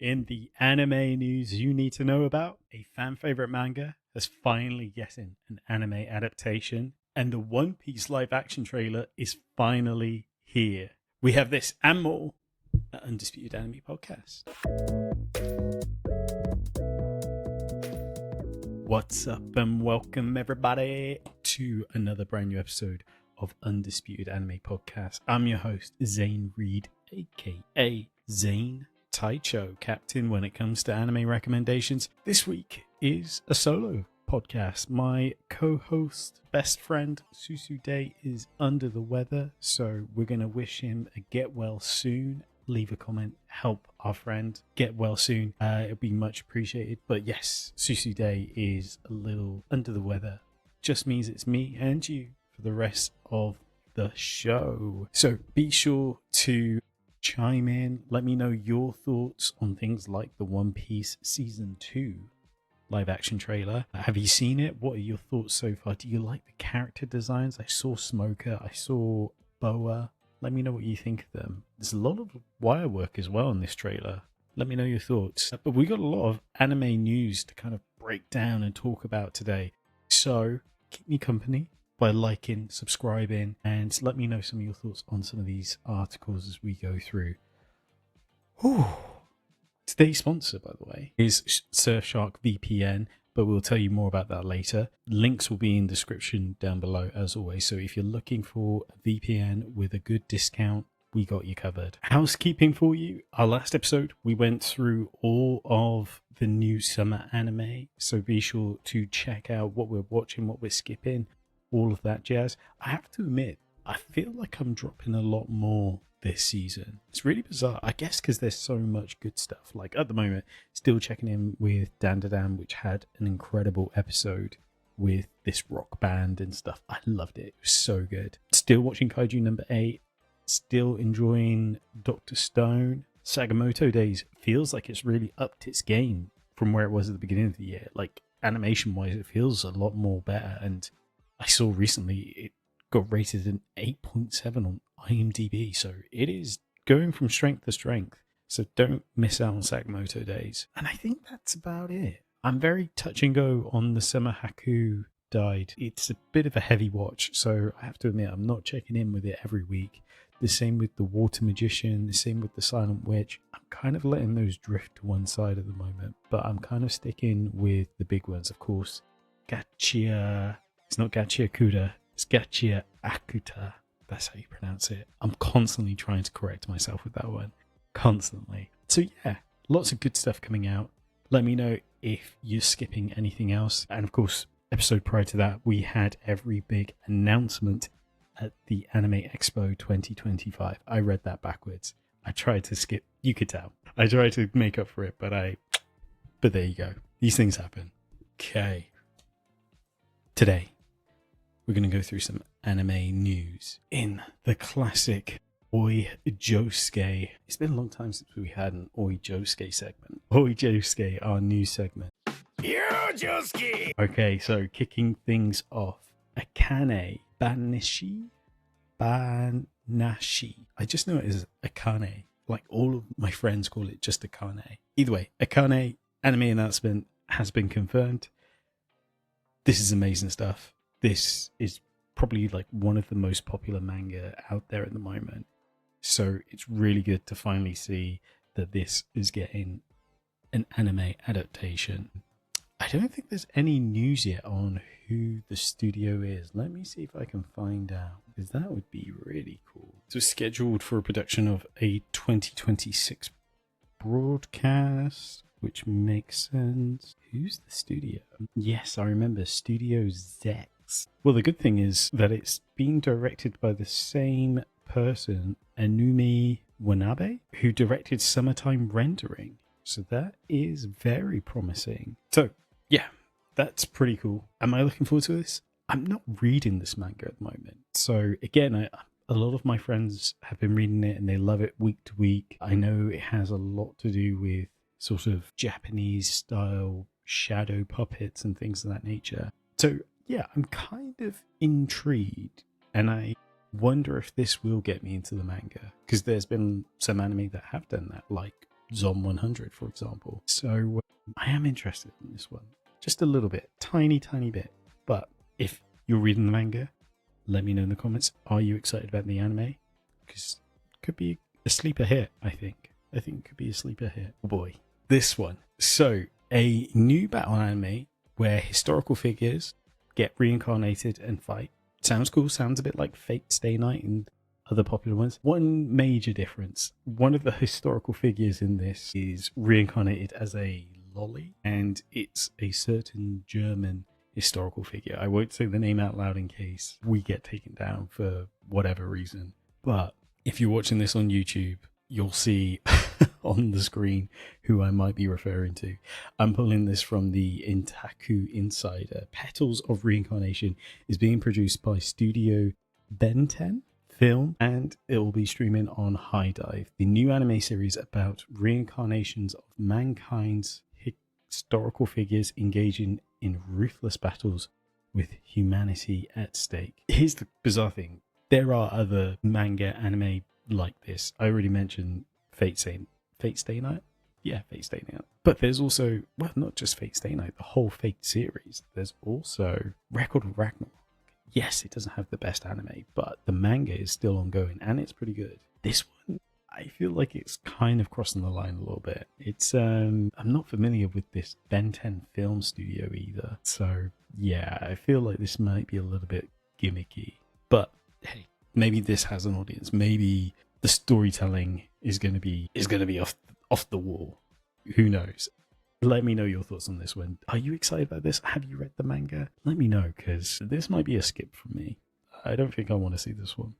In the anime news you need to know about, a fan favorite manga has finally getting an anime adaptation, and the One Piece live action trailer is finally here. We have this and more at Undisputed Anime Podcast. What's up and welcome everybody to another brand new episode of Undisputed Anime Podcast. I'm your host, Zane Reed, aka Zane Taichou, captain when it comes to anime recommendations. This week is a solo podcast. My co-host, best friend, Susude, is under the weather, so we're going to wish him a get well soon. Leave a comment, help our friend get well soon. It'll be much appreciated. But yes, Susude is a little under the weather. Just means it's me and you for the rest of the show. So be sure to chime in. Let me know your thoughts on things like the One Piece Season 2 live action trailer. Have you seen it? What are your thoughts so far? Do you like the character designs? I saw Smoker, I saw Boa. Let me know what you think of them. There's a lot of wire work as well in this trailer. Let me know your thoughts. But we got a lot of anime news to kind of break down and talk about today. So keep me company by liking, subscribing, and let me know some of your thoughts on some of these articles as we go through. Whew. Today's sponsor, by the way, is Surfshark VPN, but we'll tell you more about that later. Links will be in the description down below as always. So if you're looking for a VPN with a good discount, we got you covered. Housekeeping for you. Our last episode, we went through all of the new summer anime. So be sure to check out what we're watching, what we're skipping, all of that jazz. I have to admit, I feel like I'm dropping a lot more this season. It's really bizarre, I guess, because there's so much good stuff. Like at the moment, still checking in with Dan, which had an incredible episode with this rock band and stuff. I loved it. It was so good. Still watching Kaiju number 8. Still enjoying Dr. Stone. Sakamoto Days feels like it's really upped its game from where it was at the beginning of the year. Like animation wise, it feels a lot more better. And I saw recently it got rated an 8.7 on IMDb, so it is going from strength to strength. So don't miss out on Sakamoto Days. And I think that's about it. I'm very touch and go on the Summer Haku Died. It's a bit of a heavy watch, so I have to admit I'm not checking in with it every week. The same with the Water Magician, the same with the Silent Witch. I'm kind of letting those drift to one side at the moment, but I'm kind of sticking with the big ones, of course. Gachia. It's not Gachia Kuda, it's Gachia Akuta. That's how you pronounce it. I'm constantly trying to correct myself with that one. Constantly. So yeah, lots of good stuff coming out. Let me know if you're skipping anything else. And of course, episode prior to that, we had every big announcement at the Anime Expo 2025. I read that backwards. I tried to skip. You could tell. I tried to make up for it, but there you go. These things happen. Okay. Today, we're going to go through some anime news in the classic Oi Josuke. It's been a long time since we had an Oi Josuke segment. Oi Josuke, our new segment. Yo Josuke! Okay, so kicking things off. Akane-banashi? Banashi. I just know it as Akane. Like all of my friends call it just Akane. Either way, Akane anime announcement has been confirmed. This is amazing stuff. This is probably like one of the most popular manga out there at the moment. So it's really good to finally see that this is getting an anime adaptation. I don't think there's any news yet on who the studio is. Let me see if I can find out, because that would be really cool. So it's scheduled for a production of a 2026 broadcast, which makes sense. Who's the studio? Yes, I remember Studio Zex. Well, the good thing is that it's being directed by the same person, Anumi Wanabe, who directed Summertime Rendering. So that is very promising. So, yeah, that's pretty cool. Am I looking forward to this? I'm not reading this manga at the moment. So, again, a lot of my friends have been reading it and they love it week to week. I know it has a lot to do with sort of Japanese style shadow puppets and things of that nature. So yeah, I'm kind of intrigued, and I wonder if this will get me into the manga, because there's been some anime that have done that, like Zom 100, for example. So I am interested in this one. Just a little bit, tiny bit. But if you're reading the manga, let me know in the comments. Are you excited about the anime? Because it could be a sleeper hit, I think. I think it could be a sleeper hit. Oh boy, this one. So, a new battle anime where historical figures get reincarnated and fight. Sounds cool. Sounds a bit like Fate Stay Night and other popular ones. One major difference. One of the historical figures in this is reincarnated as a lolly, and it's a certain German historical figure. I won't say the name out loud in case we get taken down for whatever reason. But if you're watching this on YouTube, you'll see on the screen who I might be referring to. I'm pulling this from the Intaku Insider. Petals of Reincarnation is being produced by Studio Benten Film, and it will be streaming on High Dive. The new anime series about reincarnations of mankind's historical figures engaging in ruthless battles with humanity at stake. Here's the bizarre thing. There are other manga anime like this. I already mentioned Fate Stay Night? Yeah, Fate Stay Night. But there's also, well, not just Fate Stay Night, the whole Fate series. There's also Record of Ragnarok. Yes, it doesn't have the best anime, but the manga is still ongoing and it's pretty good. This one, I feel like it's kind of crossing the line a little bit. It's I'm not familiar with this Ben 10 film studio either. So yeah, I feel like this might be a little bit gimmicky. But hey, maybe this has an audience. Maybe the storytelling is going to be off the wall. Who knows? Let me know your thoughts on this one. Are you excited about this? Have you read the manga? Let me know, because this might be a skip for me. I don't think I want to see this one.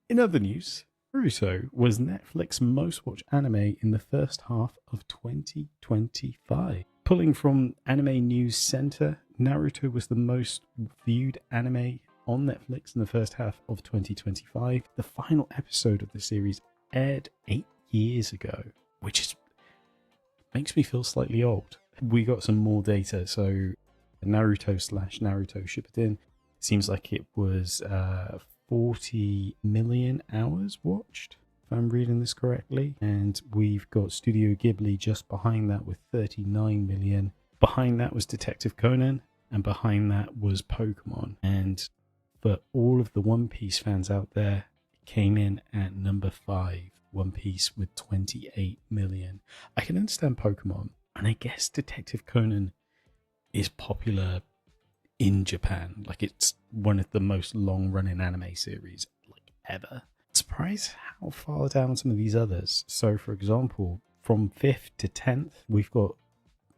In other news, Naruto was Netflix's most watched anime in the first half of 2025. Pulling from Anime News Center, Naruto was the most viewed anime on Netflix in the first half of 2025. The final episode of the series aired 8 years ago, which makes me feel slightly old. We got some more data. So Naruto Shippuden seems like it was 40 million hours watched, if I'm reading this correctly. And we've got Studio Ghibli just behind that with 39 million. Behind that was Detective Conan, and behind that was Pokemon. And for all of the One Piece fans out there, it came in at number 5. One Piece with 28 million. I can understand Pokemon, and I guess Detective Conan is popular in Japan. Like, it's one of the most long-running anime series like ever. Surprised how far down some of these others. So, for example, from 5th to 10th, we've got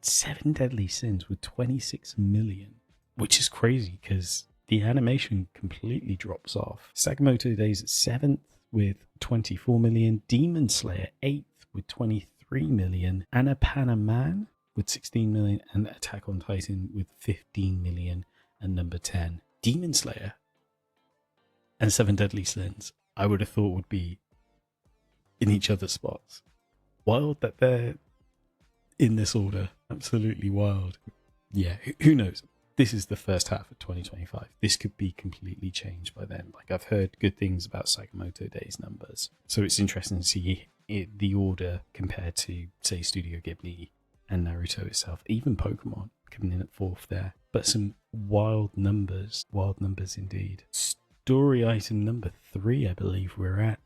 Seven Deadly Sins with 26 million, which is crazy because the animation completely drops off. Sakamoto Days at 7th with 24 million, Demon Slayer 8th with 23 million, Akane-banashi with 16 million, and Attack on Titan with 15 million, and number 10. Demon Slayer and Seven Deadly Sins, I would have thought would be in each other's spots. Wild that they're in this order. Absolutely wild. Yeah, who knows? This is the first half of 2025. This could be completely changed by then. Like, I've heard good things about Sakamoto Days numbers. So it's interesting to see the order compared to, say, Studio Ghibli and Naruto itself. Even Pokemon coming in at 4th there. But some wild numbers indeed. Story item number 3, I believe we're at.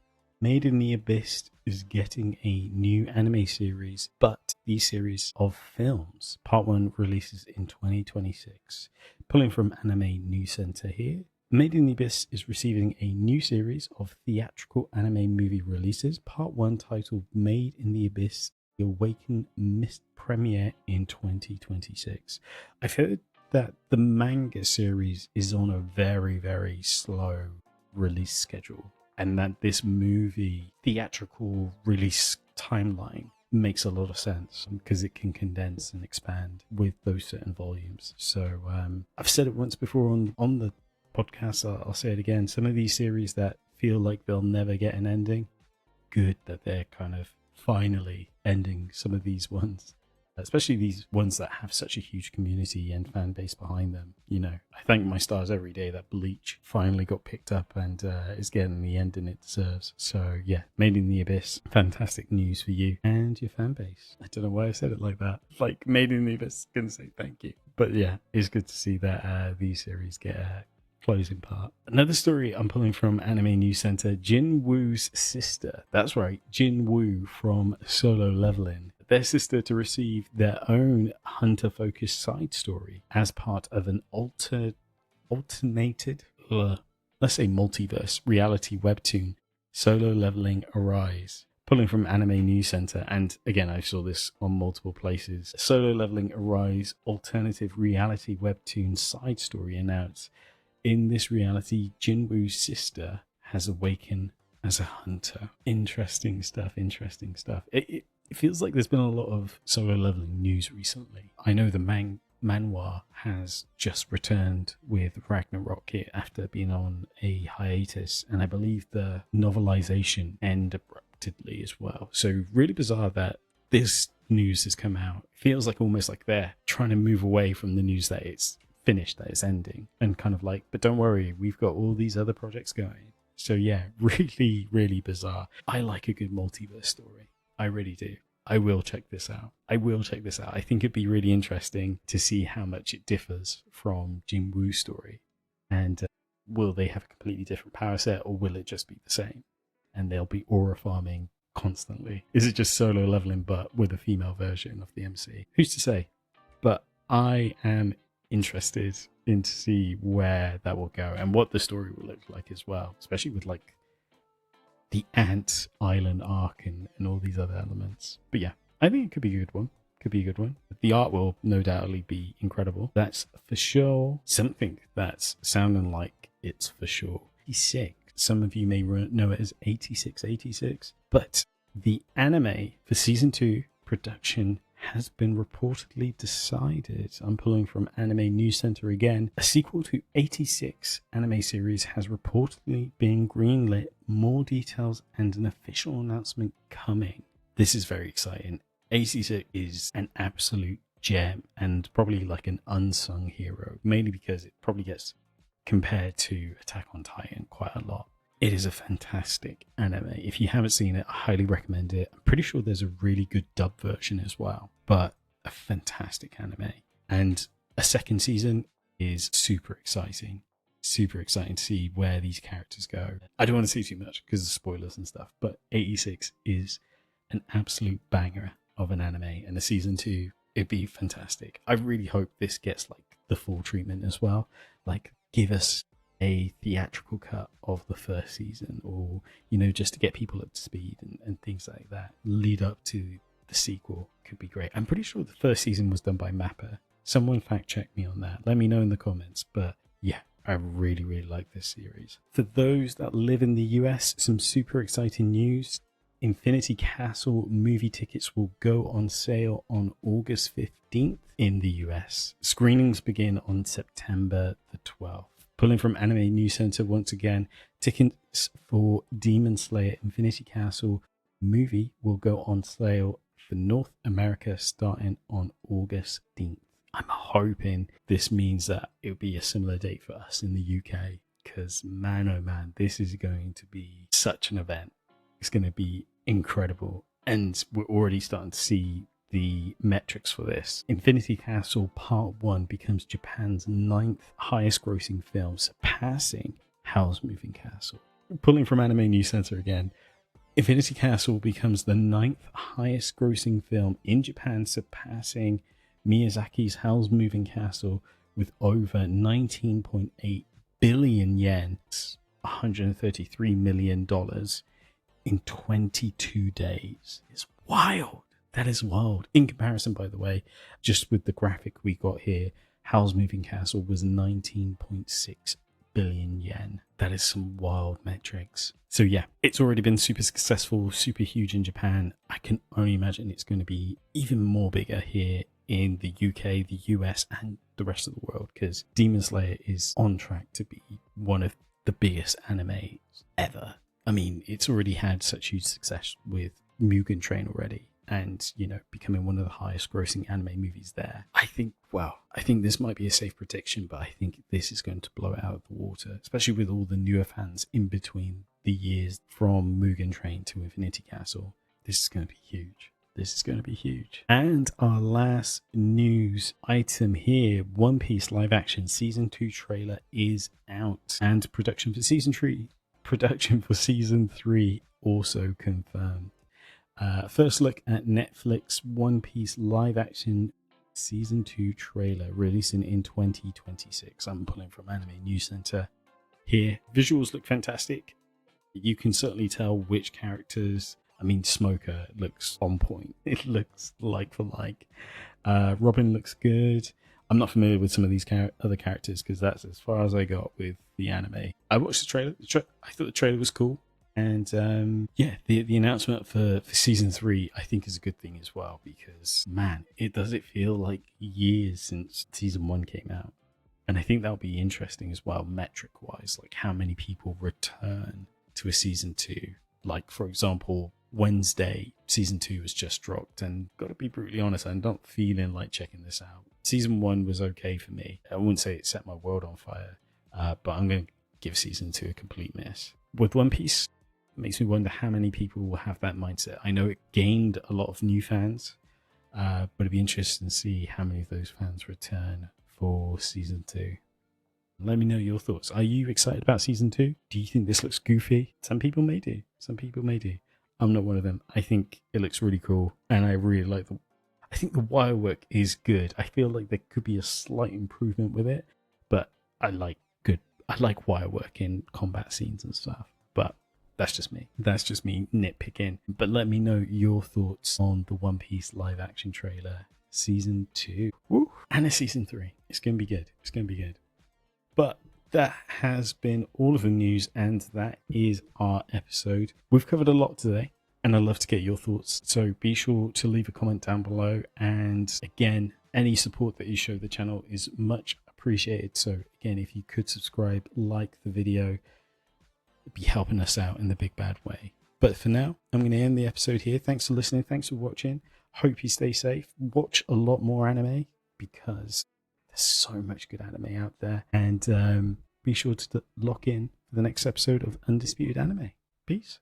Made in the Abyss is getting a new anime series, but the series of films. Part 1 releases in 2026. Pulling from Anime News Center here, Made in the Abyss is receiving a new series of theatrical anime movie releases. Part 1, titled Made in the Abyss, The Awakened Mist, premiere in 2026. I've heard that the manga series is on a very, very slow release schedule, and that this movie theatrical release timeline makes a lot of sense because it can condense and expand with those certain volumes. So I've said it once before on the podcast, I'll say it again. Some of these series that feel like they'll never get an ending, good that they're kind of finally ending some of these ones. especially these ones that have such a huge community and fan base behind them. You know, I thank my stars every day that Bleach finally got picked up and is getting the ending it deserves. So yeah, Made in the Abyss, fantastic news for you and your fan base. I don't know why I said it like that. Like Made in the Abyss, gonna say thank you. But yeah, it's good to see that these series get a closing part. Another story I'm pulling from Anime News Center, Jin Woo's sister. That's right, Jin Woo from Solo Leveling. Their sister to receive their own hunter-focused side story as part of an alternated, let's say multiverse reality webtoon, Solo Leveling Arise. Pulling from Anime News Center, and again, I saw this on multiple places. Solo Leveling Arise alternative reality webtoon side story announced. In this reality, Jinwoo's sister has awakened as a hunter. Interesting stuff. It feels like there's been a lot of Solo Leveling news recently. I know the manhwa has just returned with Ragnarok after being on a hiatus, and I believe the novelization ended abruptly as well. So really bizarre that this news has come out. It feels like almost like they're trying to move away from the news that it's finished, that it's ending, and kind of like, but don't worry, we've got all these other projects going. So yeah, really bizarre. I like a good multiverse story. I really do. I will check this out. I think it'd be really interesting to see how much it differs from Jin Woo's story. And will they have a completely different power set, or will it just be the same? And they'll be aura farming constantly. Is it just Solo Leveling but with a female version of the MC? Who's to say? But I am interested in to see where that will go and what the story will look like as well, especially with like the Ant Island arc and all these other elements. But yeah, I think it could be a good one. The art will no doubtly be incredible. That's for sure. Something that's sounding like it's for sure. 86. Some of you may know it as 8686. But the anime for season 2 production has been reportedly decided. I'm pulling from Anime News Center again. A sequel to 86 anime series has reportedly been greenlit. More details and an official announcement coming. This is very exciting. 86 is an absolute gem and probably like an unsung hero, mainly because it probably gets compared to Attack on Titan quite a lot. It is a fantastic anime. If you haven't seen it, I highly recommend it. I'm pretty sure there's a really good dub version as well, but a fantastic anime. And a second season is super exciting. Super exciting to see where these characters go. I don't want to say too much because of spoilers and stuff, but 86 is an absolute banger of an anime, and the season 2, it'd be fantastic. I really hope this gets like the full treatment as well. Like, give us a theatrical cut of the first season, or just to get people up to speed and things like that. Lead up to the sequel could be great. I'm pretty sure the first season was done by Mappa. Someone fact check me on that. Let me know in the comments. But yeah, I really like this series. For those that live in the US, some super exciting news. Infinity Castle movie tickets will go on sale on August 15th in the US. Screenings begin on September the 12th. Pulling from Anime News Center once again, tickets for Demon Slayer Infinity Castle movie will go on sale for North America starting on August 15th. I'm hoping this means that it'll be a similar date for us in the UK, because man, oh man, this is going to be such an event. It's going to be incredible, and we're already starting to see the metrics for this. Infinity Castle Part 1 becomes Japan's 9th highest grossing film, surpassing Howl's Moving Castle. Pulling from Anime News Center again, Infinity Castle becomes the 9th highest grossing film in Japan, surpassing Miyazaki's Howl's Moving Castle with over 19.8 billion yen, $133 million in 22 days. It's wild. That is wild. In comparison, by the way, just with the graphic we got here, Howl's Moving Castle was 19.6 billion yen. That is some wild metrics. So yeah, it's already been super successful, super huge in Japan. I can only imagine it's going to be even more bigger here in the UK, the US, and the rest of the world, because Demon Slayer is on track to be one of the biggest animes ever. I mean, it's already had such huge success with Mugen Train already, and, you know, becoming one of the highest grossing anime movies there. I think this might be a safe prediction, but I think this is going to blow it out of the water, especially with all the newer fans in between the years from Mugen Train to Infinity Castle. This is going to be huge. This is going to be huge. And our last news item here, One Piece live action season 2 trailer is out, and production for season 3 also confirmed. First look at Netflix One Piece live action season 2 trailer releasing in 2026. I'm pulling from Anime News Center here. Visuals look fantastic. You can certainly tell which characters. I mean, Smoker looks on point. It looks like for like. Robin looks good. I'm not familiar with some of these other characters because that's as far as I got with the anime. I watched the trailer. I thought the trailer was cool. And the announcement for season 3, I think, is a good thing as well, because, man, it feel like years since season 1 came out. And I think that'll be interesting as well, metric-wise, like how many people return to a season 2. Like, for example, Wednesday, season 2 was just dropped, and got to be brutally honest, I'm not feeling like checking this out. Season 1 was okay for me. I wouldn't say it set my world on fire, but I'm going to give season 2 a complete miss. With One Piece, it makes me wonder how many people will have that mindset. I know it gained a lot of new fans, but it'd be interesting to see how many of those fans return for season 2. Let me know your thoughts. Are you excited about season 2? Do you think this looks goofy? Some people may do. I'm not one of them. I think it looks really cool, and I really like I think the wire work is good. I feel like there could be a slight improvement with it, but I like wire work in combat scenes and stuff. But that's just me. That's just me nitpicking. But let me know your thoughts on the One Piece live action trailer, season 2. Woo! And a season 3. It's going to be good. But that has been all of the news, and that is our episode. We've covered a lot today, and I'd love to get your thoughts. So be sure to leave a comment down below. And again, any support that you show the channel is much appreciated. So again, if you could subscribe, like the video, it'd be helping us out in the big bad way. But for now, I'm going to end the episode here. Thanks for listening. Thanks for watching. Hope you stay safe. Watch a lot more anime, because there's so much good anime out there. And be sure to lock in for the next episode of Undisputed Anime. Peace.